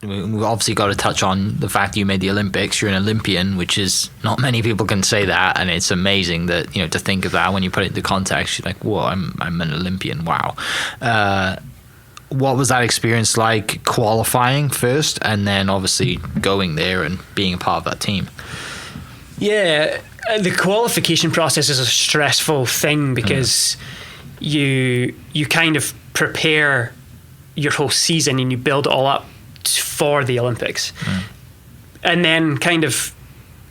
we've obviously got to touch on the fact that you made the Olympics. You're an Olympian, which is not many people can say that, and it's amazing that, you know, to think of that when you put it into context. You're like, whoa, I'm an Olympian. Wow. What was that experience like, qualifying first and then obviously going there and being a part of that team? Yeah, the qualification process is a stressful thing because you kind of prepare your whole season and you build it all up for the Olympics. And then kind of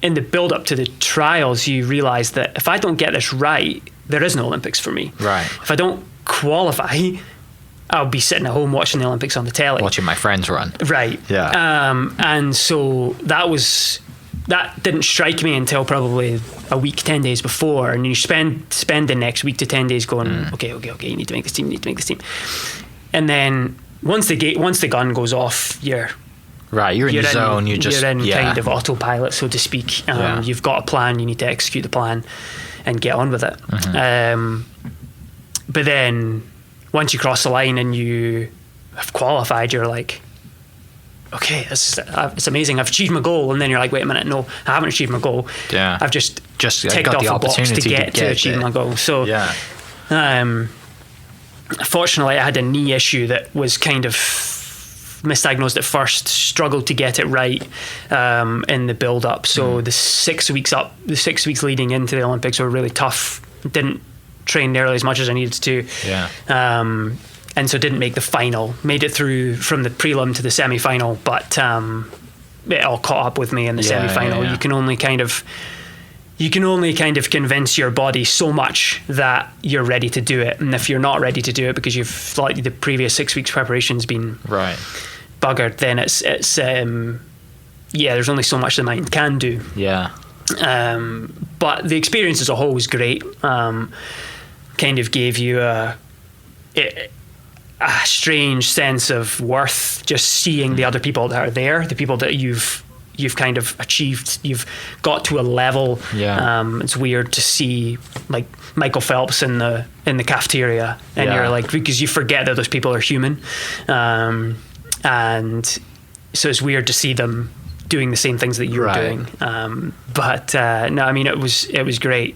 in the build up to the trials, you realize that if I don't get this right, there is no Olympics for me. Right. If I don't qualify, I'll be sitting at home watching the Olympics on the telly. Watching my friends run. Right. Yeah. And so that didn't strike me until probably a week, 10 days before. And you spend the next week to 10 days going, okay, you need to make this team. And then once the gun goes off, you're in the zone. You're in kind of autopilot, so to speak. You've got a plan. You need to execute the plan and get on with it. But then once you cross the line and you have qualified, you're like, okay, it's amazing. I've achieved my goal. And then you're like, wait a minute, no, I haven't achieved my goal. Yeah. I've just ticked off a box to get to achieve my goal. So, fortunately, I had a knee issue that was kind of misdiagnosed at first, struggled to get it right in the build up. So the 6 weeks leading into the Olympics were really tough. Didn't train nearly as much as I needed to. And so didn't make the final. Made it through from the prelim to the semi-final, but it all caught up with me in the semi-final. You can only kind of convince your body so much that you're ready to do it. And if you're not ready to do it because you've like the previous 6 weeks preparation's been buggered, then it's there's only so much the mind can do. But the experience as a whole was great. Kind of gave you a strange sense of worth just seeing the other people that are there, the people that you've kind of achieved. You've got to a level. It's weird to see like Michael Phelps in the cafeteria, and you're like, because you forget that those people are human, and so it's weird to see them doing the same things that you're doing. But no, I mean, it was great.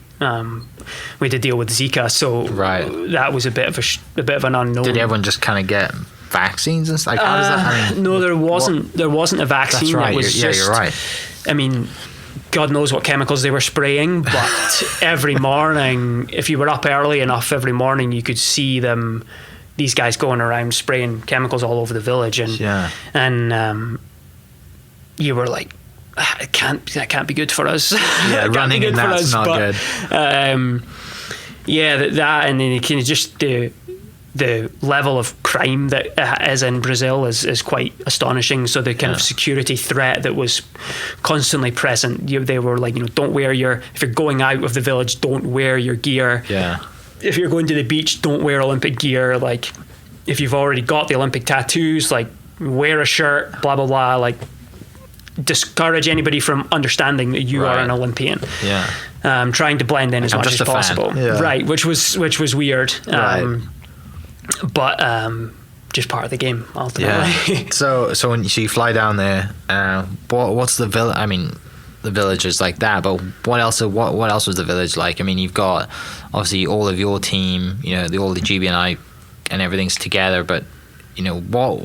We had to deal with Zika, so that was a bit of an unknown. Did everyone just kind of get vaccines and stuff? Like, how does that? I mean, no, there wasn't a vaccine. That's right. It was you're right. I mean, God knows what chemicals they were spraying, but every morning, if you were up early enough, every morning you could see them. These guys going around spraying chemicals all over the village, and you were like, that can't be good for us. Yeah, running in that's not good. That and then kind of just the level of crime that is in Brazil is quite astonishing. So the kind of security threat that was constantly present. They were like, don't wear if you're going out of the village, don't wear your gear. If you're going to the beach, don't wear Olympic gear. Like, if you've already got the Olympic tattoos, like, wear a shirt, blah blah blah. Like, discourage anybody from understanding that you are an Olympian. Trying to blend in as much as possible. Which was weird. But just part of the game ultimately. So when you fly down there, what's the village? I mean, the village is like that, but what else was the village like? I mean, you've got obviously all of your team, all the GB and everything's together, but what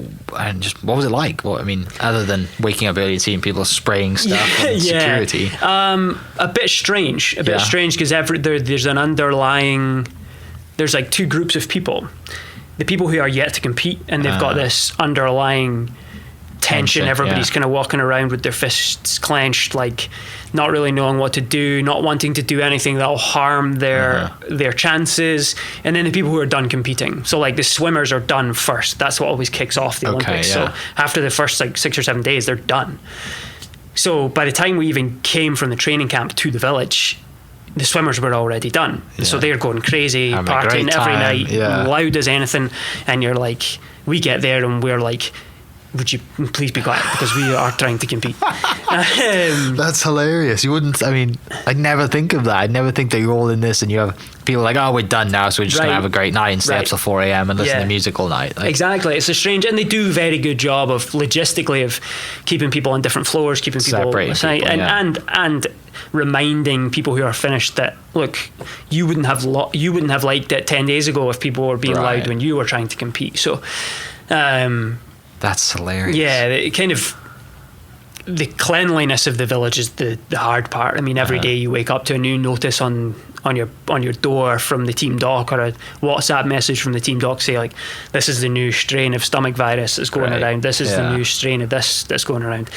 was it like? Other than waking up early and seeing people spraying stuff and security. A bit strange because there's an underlying, there's like two groups of people. The people who are yet to compete, and they've got this underlying tension. Everybody's kind of walking around with their fists clenched, like not really knowing what to do, not wanting to do anything that'll harm their chances. And then the people who are done competing. So like the swimmers are done first. That's what always kicks off the Olympics. So after the first like 6 or 7 days, they're done. So by the time we even came from the training camp to the village, the swimmers were already done. So they're going crazy, partying every night, loud as anything. And you're like, we get there and we're like, would you please be quiet, because we are trying to compete. That's hilarious. You wouldn't, I mean, I'd never think of that. I'd never think that you're all in this and you have people like, oh, we're done now, so we're just going to have a great night and stay up till 4 a.m. and listen to music all night. Like, exactly. It's a strange, and they do a very good job of logistically of keeping people on different floors, keeping people aside, and reminding people who are finished that, look, you wouldn't have liked it 10 days ago if people were being loud when you were trying to compete. So that's hilarious. Yeah, the cleanliness of the village is the hard part. I mean, every day you wake up to a new notice on your door from the team doc, or a WhatsApp message from the team doc say, like, this is the new strain of stomach virus that's going around, this is the new strain of this that's going around,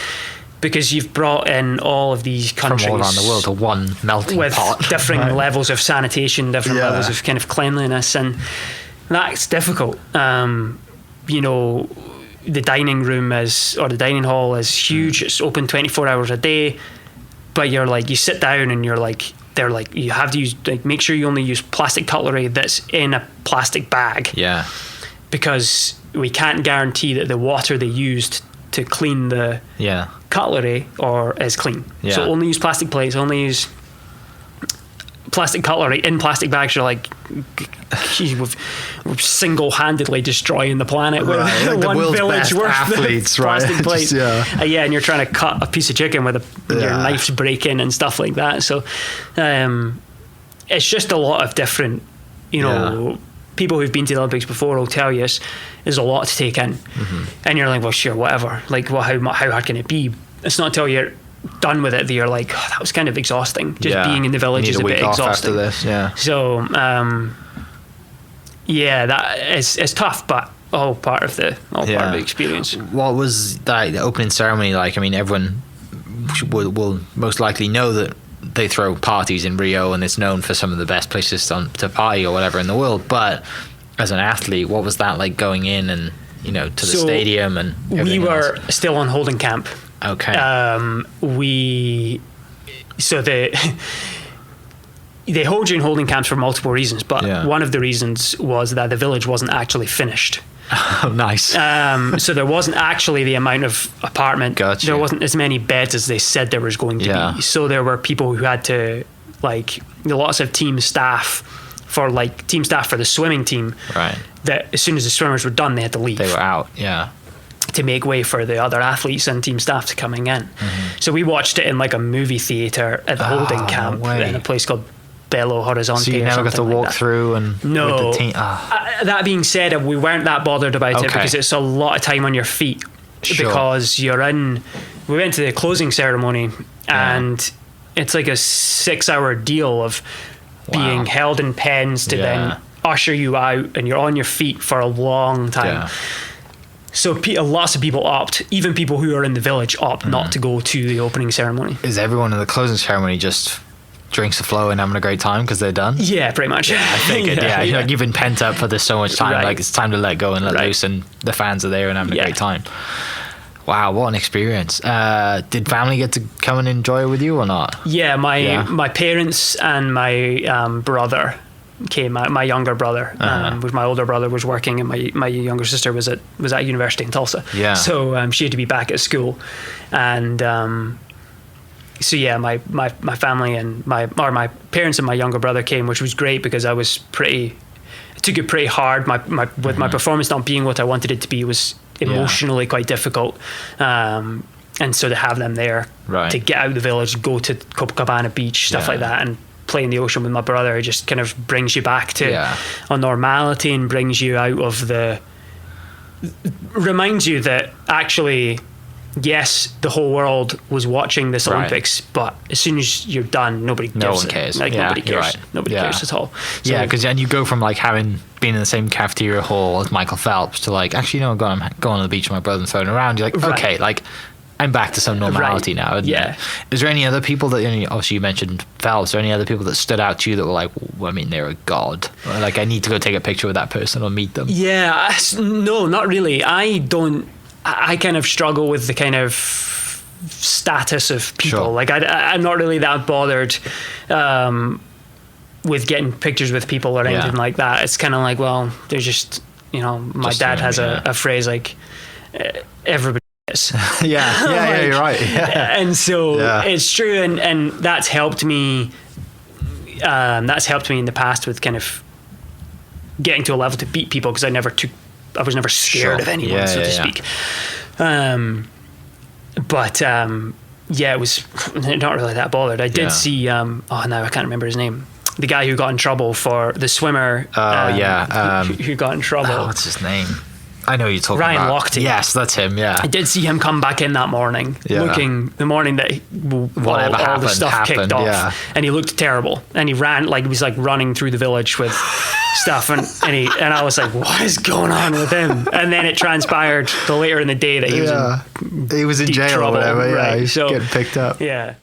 because you've brought in all of these countries from all around the world to one melting with pot, different levels of sanitation, different levels of kind of cleanliness, and that's difficult. You know, the dining room the dining hall is huge. It's open 24 hours a day, but you're like, you sit down and you're like, they're like, you have to use, like, make sure you only use plastic cutlery that's in a plastic bag. Yeah. Because we can't guarantee that the water they used to clean the cutlery is clean. Yeah. So only use plastic plates, only use plastic cutlery in plastic bags. You're like, we're single-handedly destroying the planet with like one village worth athletes, of plastic plates. And you're trying to cut a piece of chicken with your knife's breaking and stuff like that. So it's just a lot of different, people who've been to the Olympics before will tell you there's a lot to take in. And you're like, well, sure, whatever. Like, well, how hard can it be? It's not until you're done with it that you're like, oh, that was kind of exhausting. Just being in the village is a bit exhausting. After this, So that is tough, but all part of the experience. What was the opening ceremony like? I mean, everyone will most likely know that they throw parties in Rio, and it's known for some of the best places to party or whatever in the world. But as an athlete, what was that like going in and to the stadium and everything we were else? Still on holding camp. Okay. They hold you in holding camps for multiple reasons, but one of the reasons was that the village wasn't actually finished. Oh, nice. So there wasn't actually the amount of apartment. Gotcha. There wasn't as many beds as they said there was going to be. So there were people who had to, like, lots of team staff for the swimming team. Right. That as soon as the swimmers were done, they had to leave. They were out. Yeah. To make way for the other athletes and team staff to coming in. So we watched it in like a movie theater at the holding camp in a place called Belo Horizonte. So you never got to walk through and with the team? That being said, we weren't that bothered about it because it's a lot of time on your feet. Sure. Because we went to the closing ceremony and it's like a 6-hour deal of being held in pens to then usher you out, and you're on your feet for a long time. So lots of people opt, even people who are in the village opt not to go to the opening ceremony. Is everyone in the closing ceremony just drinks the flow and having a great time because they're done? Yeah, pretty much. I figured, Like, you've been pent up for this so much time. Right. Like, it's time to let go and let loose, and the fans are there and having a great time. Wow, what an experience. Did family get to come and enjoy it with you or not? Yeah, my parents and my brother came. My younger brother, with my older brother was working, and my younger sister was at University in Tulsa. Yeah. So she had to be back at school, and so my family and my parents and my younger brother came, which was great because I took it pretty hard. My performance not being what I wanted it to be was emotionally quite difficult. And so to have them there to get out of the village, go to Copacabana Beach, stuff like that, and play in the ocean with my brother, it just kind of brings you back to a normality and brings you out of reminds you that actually, yes, the whole world was watching this Olympics, but as soon as you're done, nobody cares. No one cares. Nobody cares. Nobody cares at all. So, because then you go from like having been in the same cafeteria hall as Michael Phelps to like, actually, I'm going on the beach with my brother and throwing around. You're like, okay, like, I'm back to some normality now. Is there any other people that, obviously you mentioned Phelps, are there any other people that stood out to you that were like, well, I mean, they're a god? Or like, I need to go take a picture with that person or meet them? Yeah, no, not really. I kind of struggle with the kind of status of people. Sure. Like, I'm not really that bothered with getting pictures with people or anything like that. It's kind of like, well, there's just, my dad has a phrase like, everybody is. Yeah, you're right. Yeah. And so it's true, and that's helped me. That's helped me in the past with kind of getting to a level to beat people, because I was never scared of anyone, so to speak. It was not really that bothered. I did see, now I can't remember his name. The guy who got in trouble for the swimmer. Who got in trouble. What's his name? I know you're talking Ryan about. Lochte. Yes, that's him, yeah. I did see him come back in that morning, the morning that all the stuff kicked off. And he looked terrible. And he ran, he was running through the village with stuff. And I was like, what is going on with him? And then it transpired later in the day that he was in jail trouble, or whatever. Yeah, right? He was getting picked up. Yeah.